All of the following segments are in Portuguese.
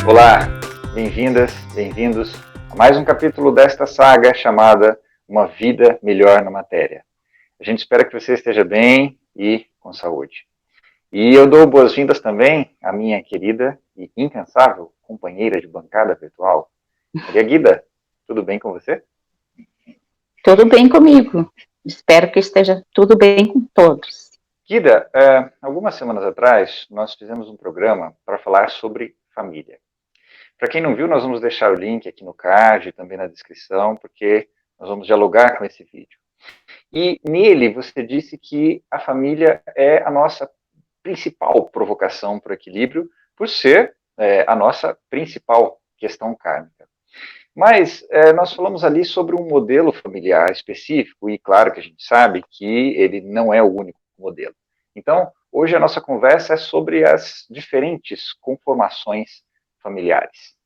Olá, bem-vindas, bem-vindos a mais um capítulo desta saga chamada Uma Vida Melhor na Matéria. A gente espera que você esteja bem e com saúde. E eu dou boas-vindas também à minha querida e incansável companheira de bancada virtual, Maria Guida. Tudo bem com você? Tudo bem comigo. Espero que esteja tudo bem com todos. Guida, algumas semanas atrás nós fizemos um programa para falar sobre família. Para quem não viu, nós vamos deixar o link aqui no card e também na descrição, porque nós vamos dialogar com esse vídeo. E nele você disse que a família é a nossa principal provocação para o equilíbrio, por ser a nossa principal questão kármica. Mas nós falamos ali sobre um modelo familiar específico, e claro que a gente sabe que ele não é o único modelo. Então, hoje a nossa conversa é sobre as diferentes conformações familiares.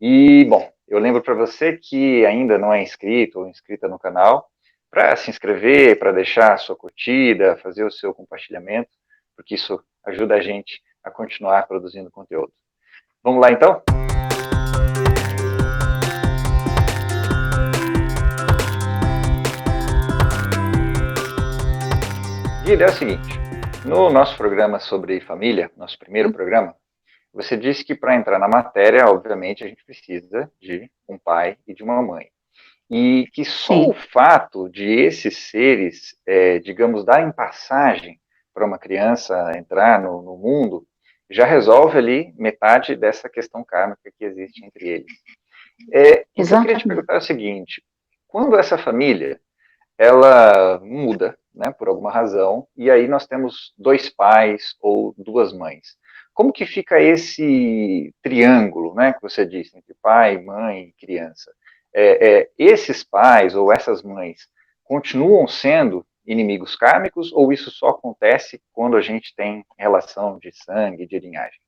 E, bom, eu lembro para você que ainda não é inscrito ou inscrita no canal, para se inscrever, para deixar a sua curtida, fazer o seu compartilhamento, porque isso ajuda a gente a continuar produzindo conteúdo. Vamos lá, então? Guilherme, é o seguinte, no nosso programa sobre família, nosso primeiro programa, você disse que para entrar na matéria, obviamente, a gente precisa de um pai e de uma mãe. E que só Sim. o fato de esses seres, digamos, darem passagem para uma criança entrar no mundo, já resolve ali metade dessa questão kármica que existe entre eles. O que eu queria te perguntar é o seguinte, quando essa família, ela muda, né, por alguma razão, e aí nós temos dois pais ou duas mães, como que fica esse triângulo, né, que você disse, entre pai, mãe e criança? Esses pais ou essas mães continuam sendo inimigos kármicos ou isso só acontece quando a gente tem relação de sangue, de linhagem?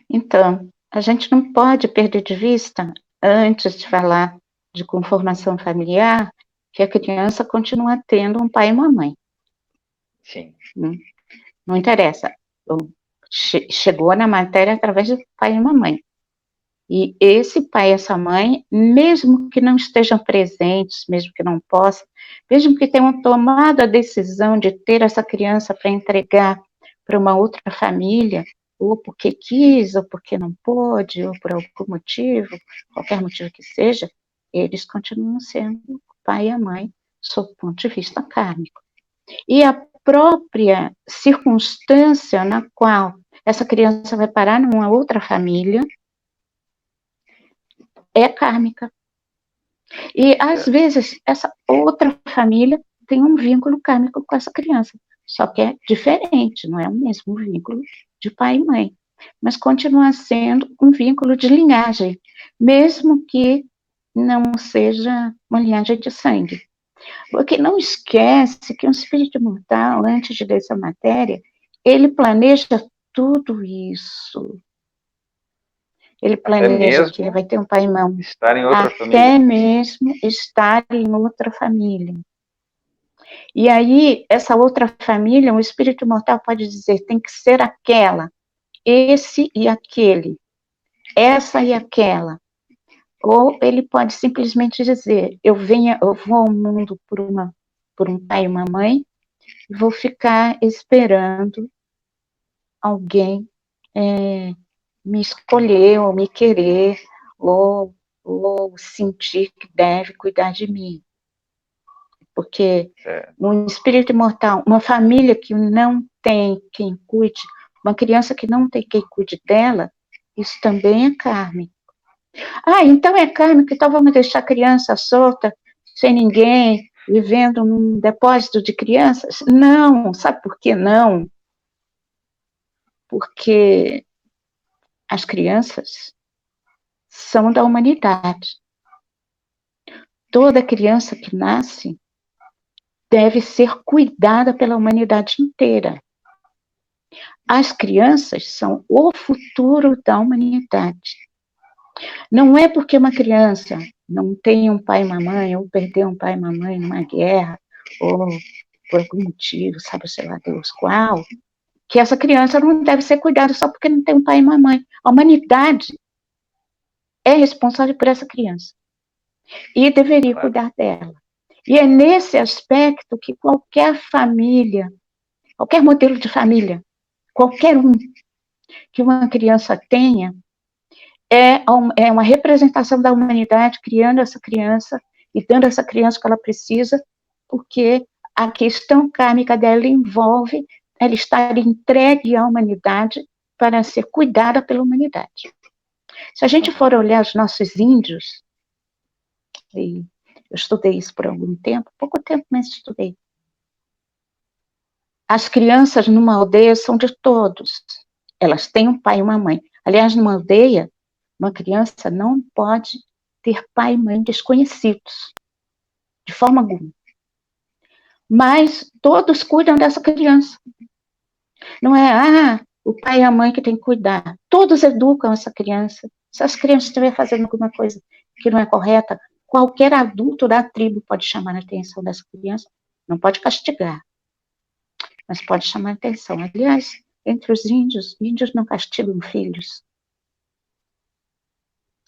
Então, a gente não pode perder de vista, antes de falar de conformação familiar, que a criança continua tendo um pai e uma mãe. Sim. Não interessa. Chegou na matéria através de pai e uma mãe. E esse pai e essa mãe, mesmo que não estejam presentes, mesmo que não possam, mesmo que tenham tomado a decisão de ter essa criança para entregar para uma outra família, ou porque quis, ou porque não pôde, ou por algum motivo, qualquer motivo que seja, eles continuam sendo o pai e a mãe, sob o ponto de vista kármico. E a própria circunstância na qual essa criança vai parar numa outra família é kármica. E, às vezes, essa outra família tem um vínculo kármico com essa criança, só que é diferente, não é o mesmo vínculo de pai e mãe, mas continua sendo um vínculo de linhagem, mesmo que não seja uma linhagem de sangue. Porque não esquece que um espírito imortal, antes de descer a matéria, ele planeja tudo isso. Ele planeja que ele vai ter um pai e mãe. Estar em outra família. Até mesmo estar em outra família. E aí, essa outra família, um espírito imortal pode dizer, tem que ser aquela, esse e aquele, essa e aquela. Ou ele pode simplesmente dizer, eu vou ao mundo por um pai e uma mãe, e vou ficar esperando alguém me escolher, ou me querer, ou sentir que deve cuidar de mim. Porque um espírito imortal, uma família que não tem quem cuide, uma criança que não tem quem cuide dela, isso também é kármico. Ah, então é kármico, então vamos deixar a criança solta, sem ninguém, vivendo num depósito de crianças? Não, sabe por que não? Porque as crianças são da humanidade. Toda criança que nasce deve ser cuidada pela humanidade inteira. As crianças são o futuro da humanidade. Não é porque uma criança não tem um pai e uma mãe, ou perdeu um pai e uma mãe numa guerra, ou por algum motivo, sabe, sei lá Deus qual, que essa criança não deve ser cuidada só porque não tem um pai e uma mãe. A humanidade é responsável por essa criança e deveria Claro. cuidar dela. E é nesse aspecto que qualquer família, qualquer modelo de família, qualquer um que uma criança tenha, é uma representação da humanidade criando essa criança e dando essa criança o que ela precisa, porque a questão kármica dela envolve ela estar entregue à humanidade para ser cuidada pela humanidade. Se a gente for olhar os nossos índios, e eu estudei isso por algum tempo, pouco tempo, mas estudei. As crianças numa aldeia são de todos. Elas têm um pai e uma mãe. Aliás, numa aldeia, uma criança não pode ter pai e mãe desconhecidos, de forma alguma. Mas todos cuidam dessa criança. Não é, o pai e a mãe que tem que cuidar. Todos educam essa criança. Se as crianças estiverem fazendo alguma coisa que não é correta, qualquer adulto da tribo pode chamar a atenção dessa criança. Não pode castigar, mas pode chamar a atenção. Aliás, entre os índios não castigam filhos.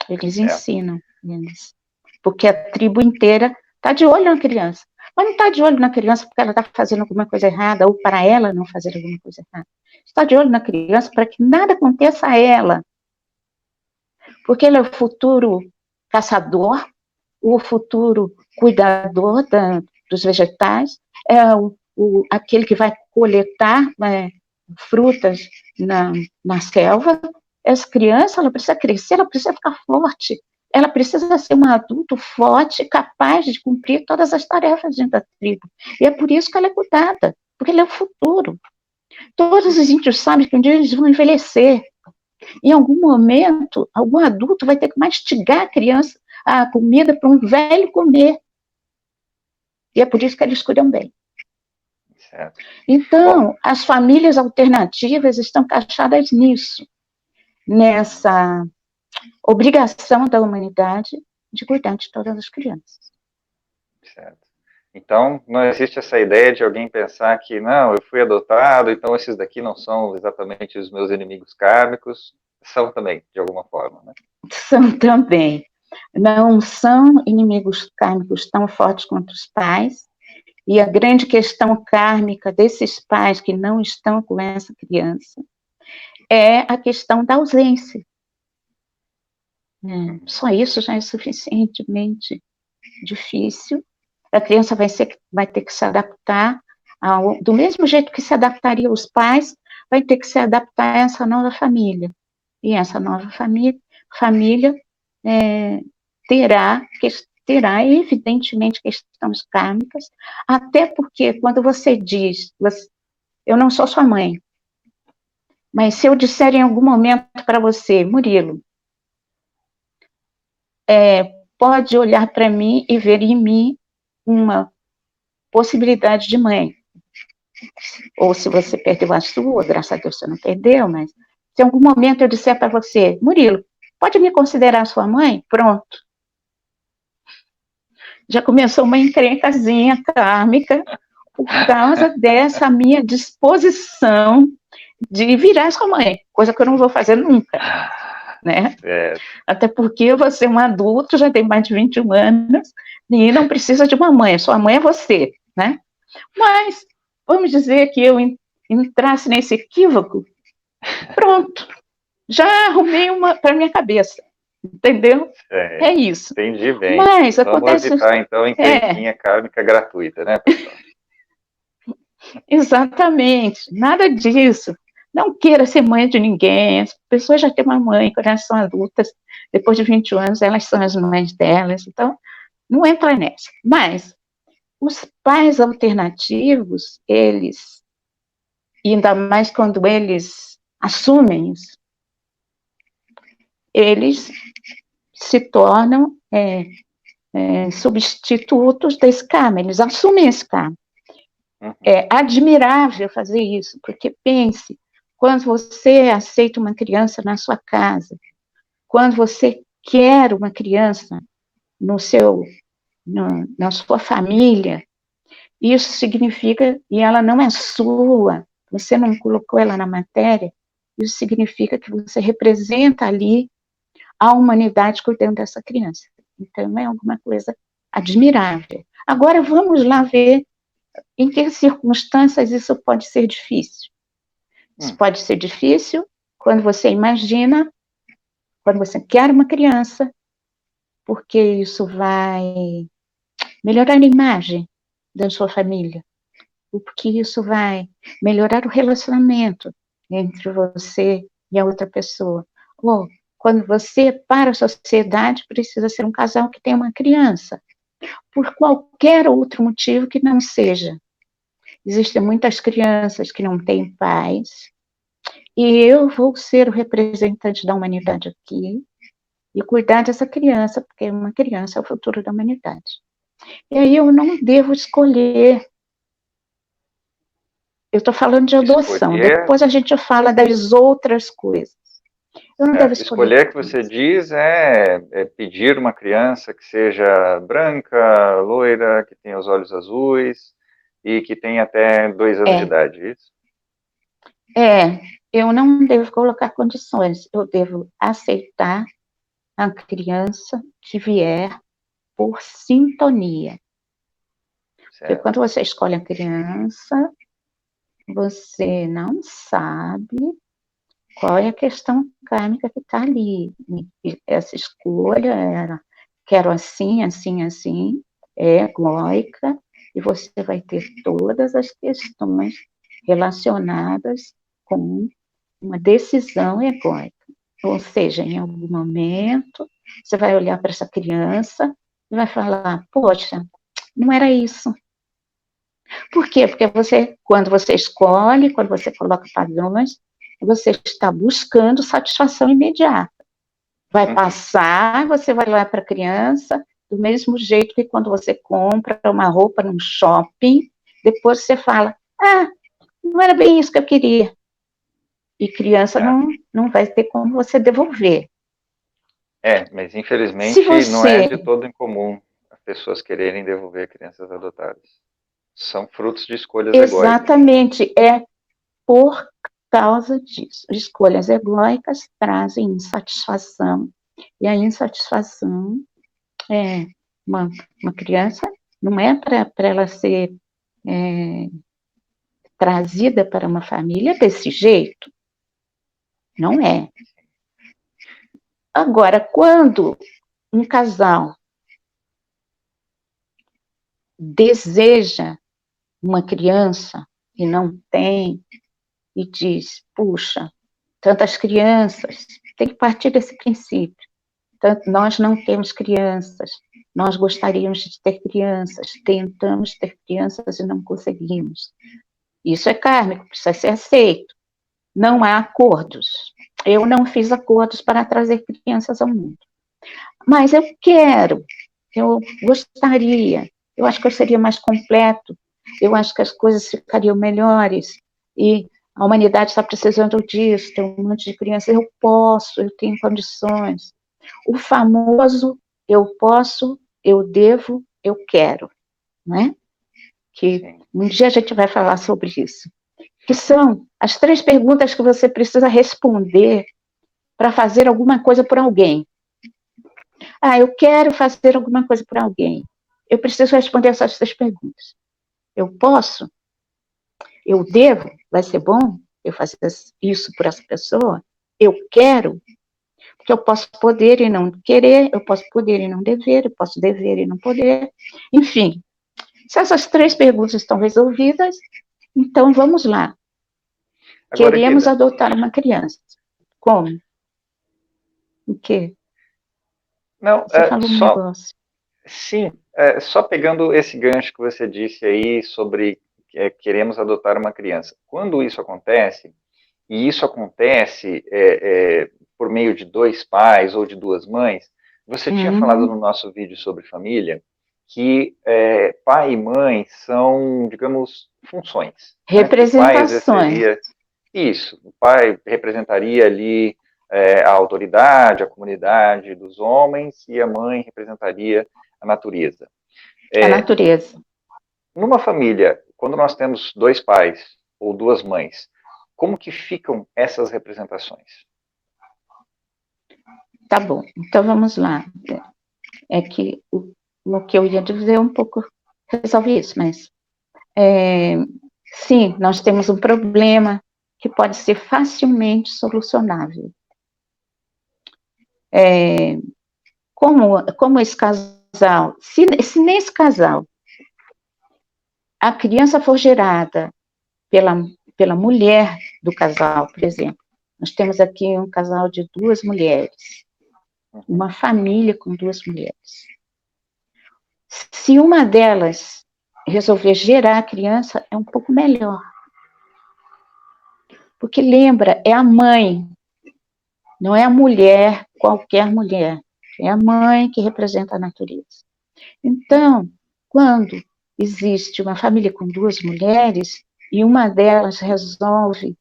Eles ensinam eles. Porque a tribo inteira está de olho na criança. Mas não está de olho na criança porque ela está fazendo alguma coisa errada, ou para ela não fazer alguma coisa errada. Está de olho na criança para que nada aconteça a ela. Porque ele é o futuro caçador, o futuro cuidador dos vegetais, é aquele que vai coletar frutas na selva. Essa criança, ela precisa crescer, ela precisa ficar forte, ela precisa ser um adulto forte, capaz de cumprir todas as tarefas dentro da tribo. E é por isso que ela é cuidada, porque ele é o futuro. Todos os índios sabem que um dia eles vão envelhecer. Em algum momento, algum adulto vai ter que mastigar a criança, a comida para um velho comer. E é por isso que eles cuidam bem. Certo. Então, as famílias alternativas estão encaixadas nisso, nessa obrigação da humanidade de cuidar de todas as crianças. Certo. Então, não existe essa ideia de alguém pensar que, não, eu fui adotado, então esses daqui não são exatamente os meus inimigos kármicos. São também, de alguma forma, né? São também. Não são inimigos kármicos tão fortes quanto os pais, e a grande questão kármica desses pais que não estão com essa criança é a questão da ausência. Só isso já é suficientemente difícil. A criança vai ter que se adaptar, do mesmo jeito que se adaptaria os pais, vai ter que se adaptar a essa nova família. E essa nova família terá, evidentemente, questões kármicas, até porque quando você diz, eu não sou sua mãe, mas se eu disser em algum momento para você, Murilo, pode olhar para mim e ver em mim uma possibilidade de mãe. Ou se você perdeu a sua, graças a Deus você não perdeu, mas se em algum momento eu disser para você, Murilo, pode me considerar sua mãe? Pronto. Já começou uma encrencazinha kármica por causa dessa minha disposição de virar sua mãe, coisa que eu não vou fazer nunca, né? Até porque eu vou ser um adulto, já tenho mais de 21 anos, e não precisa de uma mãe, sua mãe é você, né? Mas, vamos dizer que eu entrasse nesse equívoco, pronto, já arrumei uma para minha cabeça, entendeu? É isso. Entendi bem. Mas vamos acontece... evitar, então, encrenquinha kármica gratuita, né, pessoal? Exatamente, nada disso. Não queira ser mãe de ninguém, as pessoas já têm uma mãe, quando elas são adultas, depois de 21 anos, elas são as mães delas, então, não entra nessa. Mas, os pais alternativos, eles, ainda mais quando eles assumem isso, eles se tornam substitutos desse karma, eles assumem esse karma. É admirável fazer isso, porque pense, quando você aceita uma criança na sua casa, quando você quer uma criança na sua família, isso significa, e ela não é sua, você não colocou ela na matéria, isso significa que você representa ali a humanidade cuidando dessa criança. Então, é alguma coisa admirável. Agora, vamos lá ver em que circunstâncias isso pode ser difícil. Isso pode ser difícil quando você imagina, quando você quer uma criança, porque isso vai melhorar a imagem da sua família, porque isso vai melhorar o relacionamento entre você e a outra pessoa. Ou quando você, para a sociedade, precisa ser um casal que tem uma criança, por qualquer outro motivo que não seja. Existem muitas crianças que não têm pais, e eu vou ser o representante da humanidade aqui e cuidar dessa criança, porque uma criança é o futuro da humanidade. E aí eu não devo escolher. Eu estou falando de adoção, Escolher, depois a gente fala das outras coisas. Eu não devo certo. escolher Escolher que você criança. diz é pedir uma criança que seja branca, loira, que tenha os olhos azuis e que tenha até 2 anos de idade, é isso? Eu não devo colocar condições, eu devo aceitar a criança que vier por sintonia. Porque Certo. quando você escolhe a criança, você não sabe qual é a questão kármica que está ali. E essa escolha era, quero assim, assim, assim, é egóica, e você vai ter todas as questões relacionadas com uma decisão egóica. Ou seja, em algum momento, você vai olhar para essa criança e vai falar, poxa, não era isso. Por quê? Porque você, quando você escolhe, quando você coloca padrões, você está buscando satisfação imediata. Vai passar, você vai olhar para a criança, do mesmo jeito que quando você compra uma roupa num shopping, depois você fala, não era bem isso que eu queria. E criança não vai ter como você devolver. Mas Se infelizmente não é você, de todo incomum as pessoas quererem devolver crianças adotadas. São frutos de escolhas egóicas. exatamente, é por causa disso. Escolhas egóicas trazem insatisfação, e a insatisfação é uma criança, não é para ela ser trazida para uma família desse jeito, não é. Agora, quando um casal deseja uma criança e não tem, e diz, puxa, tantas crianças, tem que partir desse princípio. Tanto nós não temos crianças, nós gostaríamos de ter crianças, tentamos ter crianças e não conseguimos. Isso é kármico, precisa ser aceito. Não há acordos. Eu não fiz acordos para trazer crianças ao mundo. Mas eu quero, eu gostaria, eu acho que eu seria mais completo, eu acho que as coisas ficariam melhores, e a humanidade está precisando disso, tem um monte de crianças, eu posso, eu tenho condições. O famoso eu posso, eu devo, eu quero, não é? Que Sim. um dia a gente vai falar sobre isso. Que são as 3 perguntas que você precisa responder para fazer alguma coisa por alguém. Eu quero fazer alguma coisa por alguém. Eu preciso responder essas 3 perguntas. Eu posso? Eu devo? Vai ser bom eu fazer isso por essa pessoa? Eu quero? Porque eu posso poder e não querer, eu posso poder e não dever, eu posso dever e não poder. Enfim, se essas 3 perguntas estão resolvidas, então vamos lá. Agora, Queremos Guida, adotar uma criança. Como? O quê? não, Você falou um negócio. sim, só pegando esse gancho que você disse aí sobre queremos adotar uma criança. Quando isso acontece, e isso acontece por meio de 2 pais ou de 2 mães, você tinha falado no nosso vídeo sobre família que pai e mãe são, digamos, funções, né? Que o pai Representações. exerceria isso, o pai representaria ali a autoridade, a comunidade dos homens, e a mãe representaria a natureza. A natureza. Numa família, quando nós temos 2 pais, ou duas mães. Como que ficam essas representações? Tá bom, então vamos lá. É que o que eu ia dizer um pouco resolve isso, mas sim, nós temos um problema que pode ser facilmente solucionável. Como esse casal, se nesse casal a criança for gerada pela mulher do casal, por exemplo, nós temos aqui um casal de duas mulheres, uma família com duas mulheres. Se uma delas resolver gerar a criança, é um pouco melhor. Porque lembra, é a mãe, não é a mulher, qualquer mulher. É a mãe que representa a natureza. Então, quando existe uma família com duas mulheres e uma delas resolve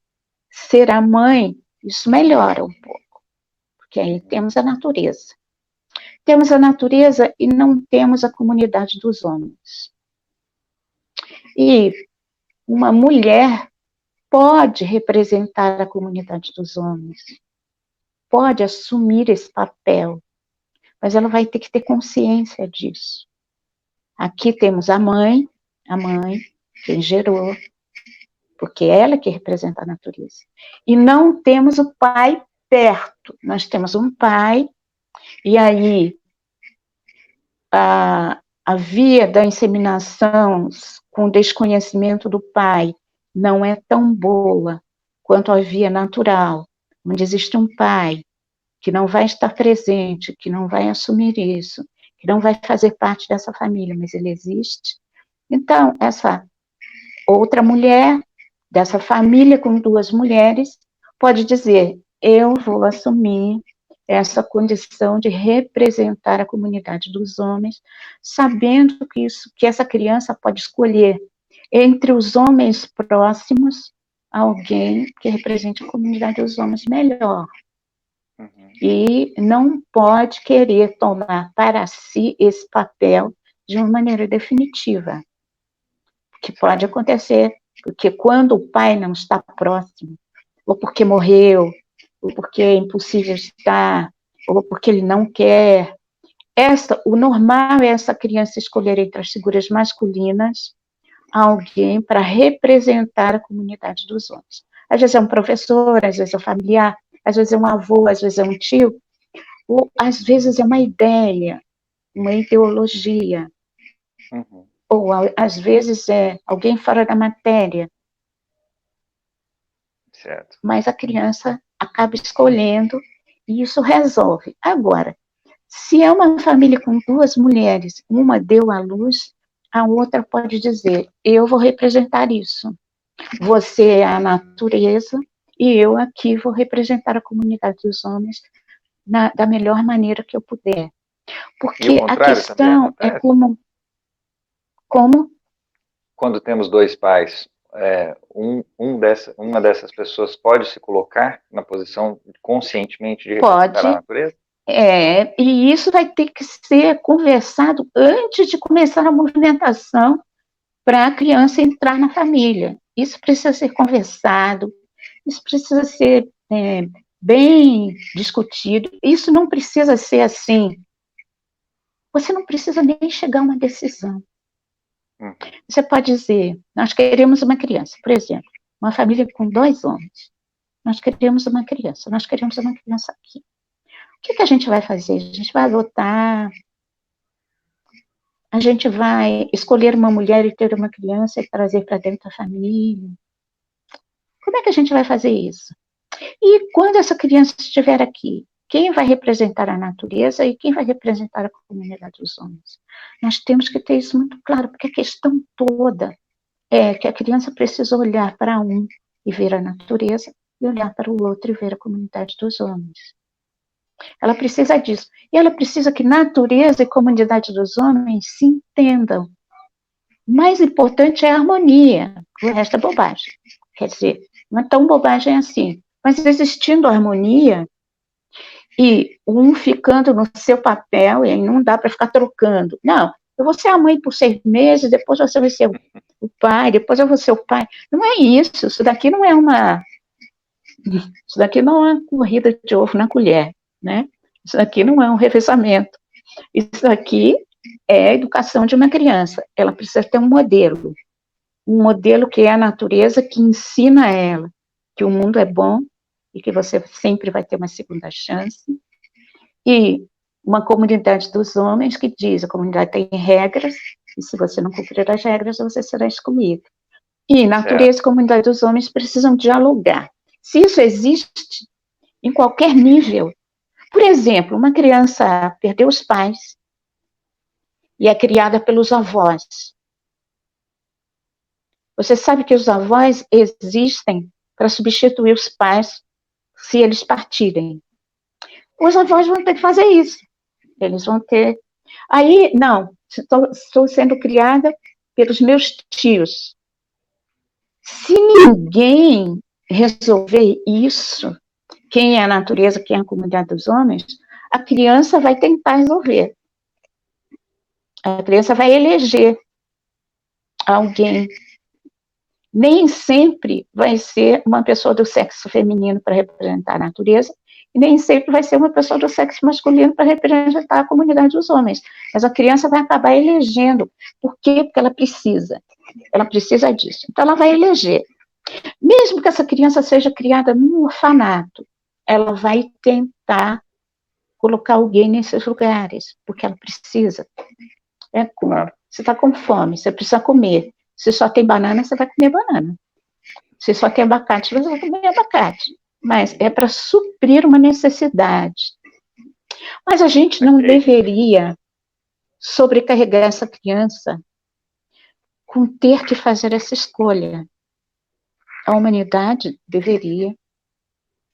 ser a mãe, isso melhora um pouco, porque aí temos a natureza. Temos a natureza e não temos a comunidade dos homens. E uma mulher pode representar a comunidade dos homens, pode assumir esse papel, mas ela vai ter que ter consciência disso. Aqui temos a mãe, quem gerou, porque é ela que representa a natureza. E não temos o pai perto. Nós temos um pai, e aí a via da inseminação com desconhecimento do pai não é tão boa quanto a via natural, onde existe um pai que não vai estar presente, que não vai assumir isso, que não vai fazer parte dessa família, mas ele existe. Então, essa outra mulher, dessa família com duas mulheres, pode dizer: eu vou assumir essa condição de representar a comunidade dos homens, sabendo que essa criança pode escolher entre os homens próximos alguém que represente a comunidade dos homens melhor. E não pode querer tomar para si esse papel de uma maneira definitiva. Que pode acontecer, porque quando o pai não está próximo, ou porque morreu, ou porque é impossível estar, ou porque ele não quer, o normal é essa criança escolher entre as figuras masculinas alguém para representar a comunidade dos homens. Às vezes é um professor, às vezes é um familiar, às vezes é um avô, às vezes é um tio, ou às vezes é uma ideia, uma ideologia, ou às vezes é alguém fora da matéria. Certo. Mas a criança acaba escolhendo e isso resolve. Agora, se é uma família com duas mulheres, uma deu à luz, a outra pode dizer: eu vou representar isso. Você é a natureza e eu aqui vou representar a comunidade dos homens da melhor maneira que eu puder. Porque a questão é como quando temos dois pais, uma dessas pessoas pode se colocar na posição conscientemente de representar a natureza? E isso vai ter que ser conversado antes de começar a movimentação para a criança entrar na família. Isso precisa ser conversado, isso precisa ser bem discutido. Isso não precisa ser assim. Você não precisa nem chegar a uma decisão. Você pode dizer: nós queremos uma criança, por exemplo, uma família com 2 homens. Nós queremos uma criança aqui. O que a gente vai fazer? A gente vai adotar, a gente vai escolher uma mulher e ter uma criança e trazer para dentro da família. Como é que a gente vai fazer isso? E quando essa criança estiver aqui, quem vai representar a natureza e quem vai representar a comunidade dos homens? Nós temos que ter isso muito claro, porque a questão toda é que a criança precisa olhar para um e ver a natureza, e olhar para o outro e ver a comunidade dos homens. Ela precisa disso. E ela precisa que natureza e comunidade dos homens se entendam. O mais importante é a harmonia. O resto é bobagem. Quer dizer, não é tão bobagem assim. Mas existindo harmonia, e um ficando no seu papel, e aí não dá para ficar trocando. Não, eu vou ser a mãe por 6 meses, depois você vai ser o pai, depois eu vou ser o pai. Não é isso, isso daqui não é uma corrida de ovo na colher, né? Isso daqui não é um revezamento. Isso daqui é a educação de uma criança. Ela precisa ter um modelo que é a natureza, que ensina a ela que o mundo é bom e que você sempre vai ter uma segunda chance. E uma comunidade dos homens que diz, a comunidade tem regras, e se você não cumprir as regras, você será excluído. E natureza e comunidade dos homens precisam dialogar. Se isso existe, em qualquer nível, por exemplo, uma criança perdeu os pais e é criada pelos avós. Você sabe que os avós existem para substituir os pais se eles partirem. Os avós vão ter que fazer isso. Eles vão ter. Aí, não, estou sendo criada pelos meus tios. Se ninguém resolver isso, quem é a natureza, quem é a comunidade dos homens, a criança vai tentar resolver. A criança vai eleger alguém. Nem sempre vai ser uma pessoa do sexo feminino para representar a natureza, e nem sempre vai ser uma pessoa do sexo masculino para representar a comunidade dos homens. Mas a criança vai acabar elegendo. Por quê? Porque ela precisa. Ela precisa disso. Então, ela vai eleger. Mesmo que essa criança seja criada num orfanato, ela vai tentar colocar alguém nesses lugares, porque ela precisa. Você está com fome, você precisa comer. Se só tem banana, você vai comer banana. Se só tem abacate, você vai comer abacate. Mas é para suprir uma necessidade. Mas a gente não deveria sobrecarregar essa criança com ter que fazer essa escolha. A humanidade deveria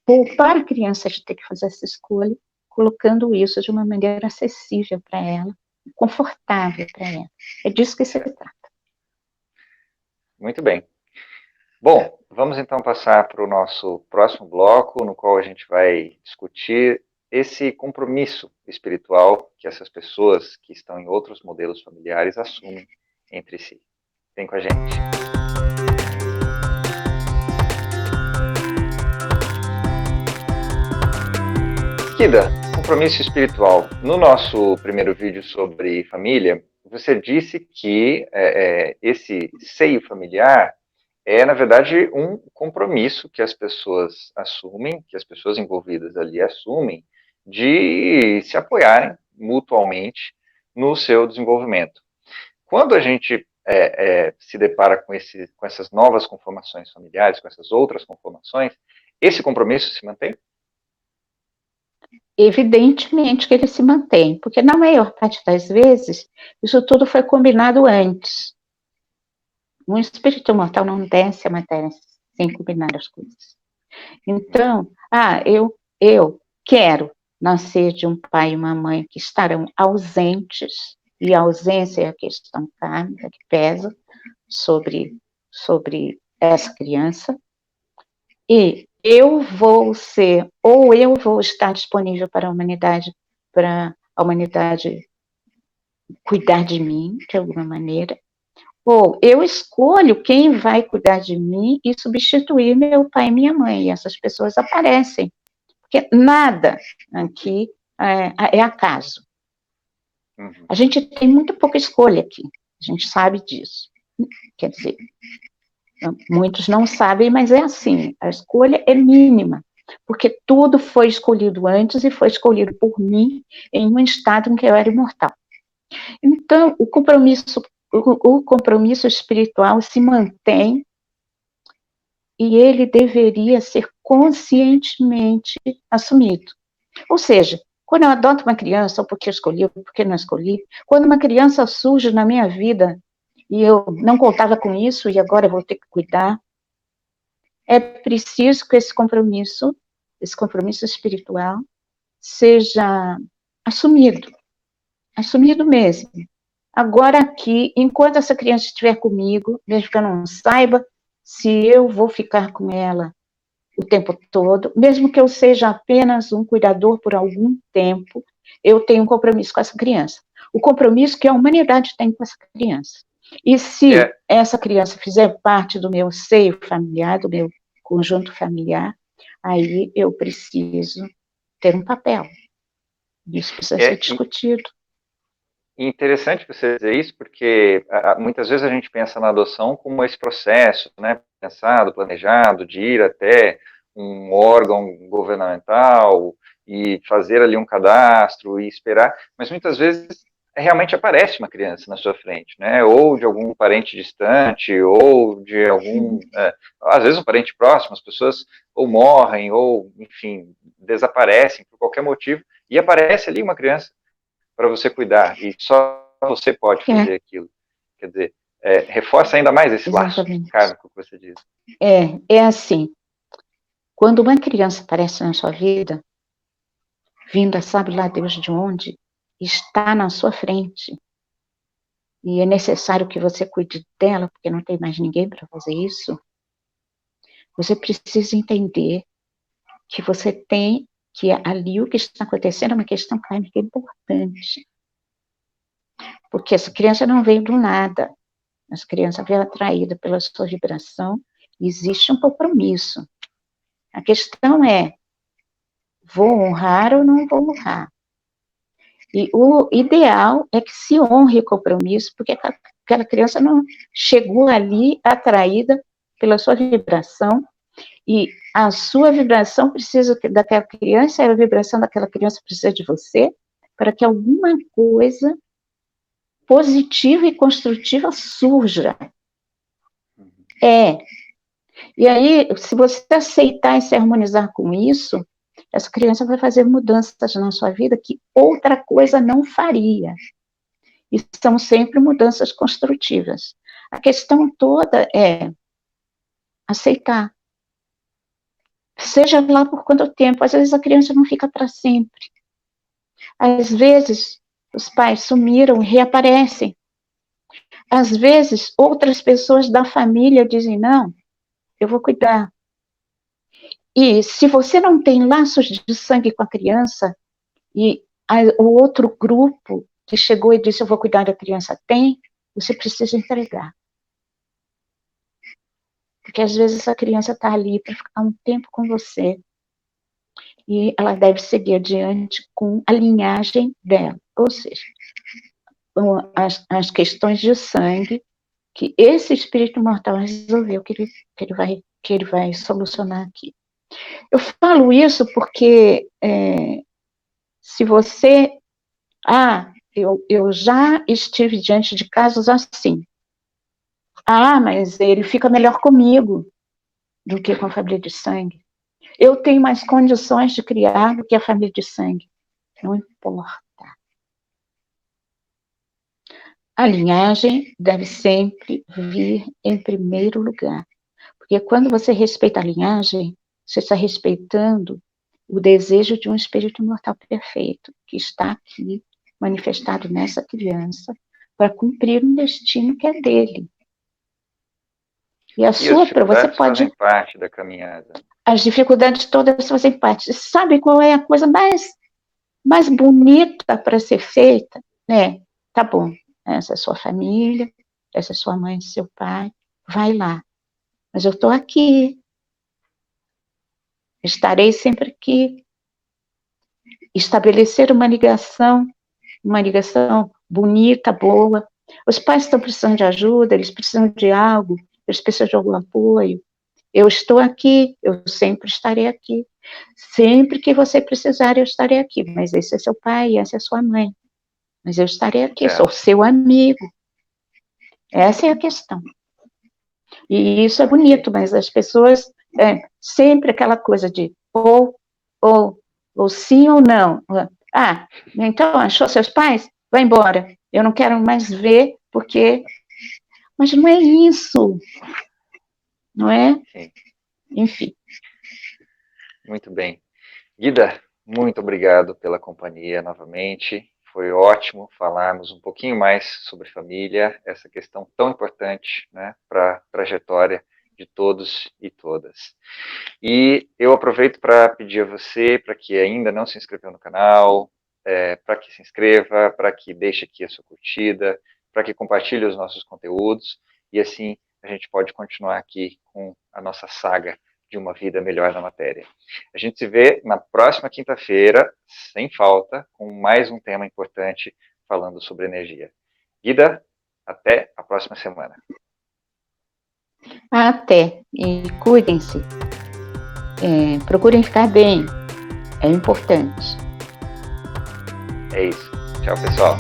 poupar a criança de ter que fazer essa escolha, colocando isso de uma maneira acessível para ela, confortável para ela. É disso que se trata. Muito bem. Bom, vamos então passar para o nosso próximo bloco, no qual a gente vai discutir esse compromisso espiritual que essas pessoas que estão em outros modelos familiares assumem entre si. Vem com a gente. Kida, compromisso espiritual. No nosso primeiro vídeo sobre família, você disse que esse seio familiar é, na verdade, um compromisso que as pessoas assumem, que as pessoas envolvidas ali assumem, de se apoiarem mutualmente no seu desenvolvimento. Quando a gente se depara com essas novas conformações familiares, com essas outras conformações, esse compromisso se mantém? Evidentemente que ele se mantém, porque na maior parte das vezes, isso tudo foi combinado antes. Um espírito mortal não desce a matéria sem combinar as coisas. Então, eu quero nascer de um pai e uma mãe que estarão ausentes, e a ausência é a questão kármica que pesa sobre essa criança, e eu vou ser, ou eu vou estar disponível para a humanidade cuidar de mim, de alguma maneira, ou eu escolho quem vai cuidar de mim e substituir meu pai e minha mãe, e essas pessoas aparecem, porque nada aqui é acaso. A gente tem muito pouca escolha aqui, a gente sabe disso. Quer dizer, muitos não sabem, mas é assim, a escolha é mínima, porque tudo foi escolhido antes e foi escolhido por mim em um estado em que eu era imortal. Então, o compromisso espiritual se mantém e ele deveria ser conscientemente assumido. Ou seja, quando eu adoto uma criança, ou porque eu escolhi, ou porque não escolhi, quando uma criança surge na minha vida e eu não contava com isso e agora eu vou ter que cuidar, é preciso que esse compromisso espiritual seja assumido mesmo. Agora aqui, enquanto essa criança estiver comigo, mesmo que eu não saiba se eu vou ficar com ela o tempo todo, mesmo que eu seja apenas um cuidador por algum tempo, eu tenho um compromisso com essa criança. O compromisso que a humanidade tem com essa criança. E se essa criança fizer parte do meu seio familiar, do meu conjunto familiar, aí eu preciso ter um papel. Isso precisa ser discutido. Interessante você dizer isso, porque muitas vezes a gente pensa na adoção como esse processo, né, pensado, planejado, de ir até um órgão governamental e fazer ali um cadastro e esperar, mas muitas vezes realmente aparece uma criança na sua frente, né, ou de algum parente distante, ou de algum, às vezes um parente próximo, as pessoas ou morrem, ou, enfim, desaparecem por qualquer motivo, e aparece ali uma criança para você cuidar, e só você pode fazer aquilo. Quer dizer, reforça ainda mais esse laço kármico que você diz. É assim, quando uma criança aparece na sua vida, vinda, sabe lá Deus de onde, está na sua frente, e é necessário que você cuide dela, porque não tem mais ninguém para fazer isso, você precisa entender que você tem, que ali o que está acontecendo é uma questão kármica importante. Porque essa criança não veio do nada. Essa criança veio atraída pela sua vibração, e existe um compromisso. A questão é, vou honrar ou não vou honrar? E o ideal é que se honre o compromisso, porque aquela criança não chegou ali atraída pela sua vibração, e a sua vibração precisa daquela criança, a vibração daquela criança precisa de você, para que alguma coisa positiva e construtiva surja. E aí, se você aceitar e se harmonizar com isso, essa criança vai fazer mudanças na sua vida que outra coisa não faria. E são sempre mudanças construtivas. A questão toda é aceitar. Seja lá por quanto tempo. Às vezes a criança não fica para sempre. Às vezes os pais sumiram e reaparecem. Às vezes outras pessoas da família dizem, não, eu vou cuidar. E se você não tem laços de sangue com a criança, e o outro grupo que chegou e disse, eu vou cuidar da criança, tem, você precisa entregar. Porque às vezes essa criança está ali para ficar um tempo com você, e ela deve seguir adiante com a linhagem dela. Ou seja, as questões de sangue que esse espírito mortal resolveu que ele vai solucionar aqui. Eu falo isso porque se você... eu já estive diante de casos assim. Mas ele fica melhor comigo do que com a família de sangue. Eu tenho mais condições de criar do que a família de sangue. Não importa. A linhagem deve sempre vir em primeiro lugar. Porque quando você respeita a linhagem, você está respeitando o desejo de um espírito imortal perfeito, que está aqui, manifestado nessa criança, para cumprir um destino que é dele. E a sua, você pode... fazem parte da caminhada. As dificuldades todas fazem parte. Sabe qual é a coisa mais bonita para ser feita? Tá bom, essa é sua família, essa é sua mãe, seu pai, vai lá. Mas eu estou aqui. Estarei sempre aqui. Estabelecer uma ligação bonita, boa. Os pais estão precisando de ajuda, eles precisam de algo, eles precisam de algum apoio. Eu estou aqui, eu sempre estarei aqui. Sempre que você precisar, eu estarei aqui. Mas esse é seu pai, essa é sua mãe. Mas eu estarei aqui, sou seu amigo. Essa é a questão. E isso é bonito, mas as pessoas, sempre aquela coisa de ou sim ou não. Então achou seus pais? Vai embora. Eu não quero mais ver, porque... Mas não é isso. Não é? Sim. Enfim. Muito bem. Guida, muito obrigado pela companhia novamente. Foi ótimo falarmos um pouquinho mais sobre família, essa questão tão importante, né, para a trajetória de todos e todas. E eu aproveito para pedir a você, para que ainda não se inscreveu no canal, para que se inscreva, para que deixe aqui a sua curtida, para que compartilhe os nossos conteúdos, e assim a gente pode continuar aqui com a nossa saga de uma vida melhor na matéria. A gente se vê na próxima quinta-feira, sem falta, com mais um tema importante falando sobre energia. Guida, até a próxima semana. Até. E cuidem-se. Procurem ficar bem. É importante. É isso. Tchau, pessoal.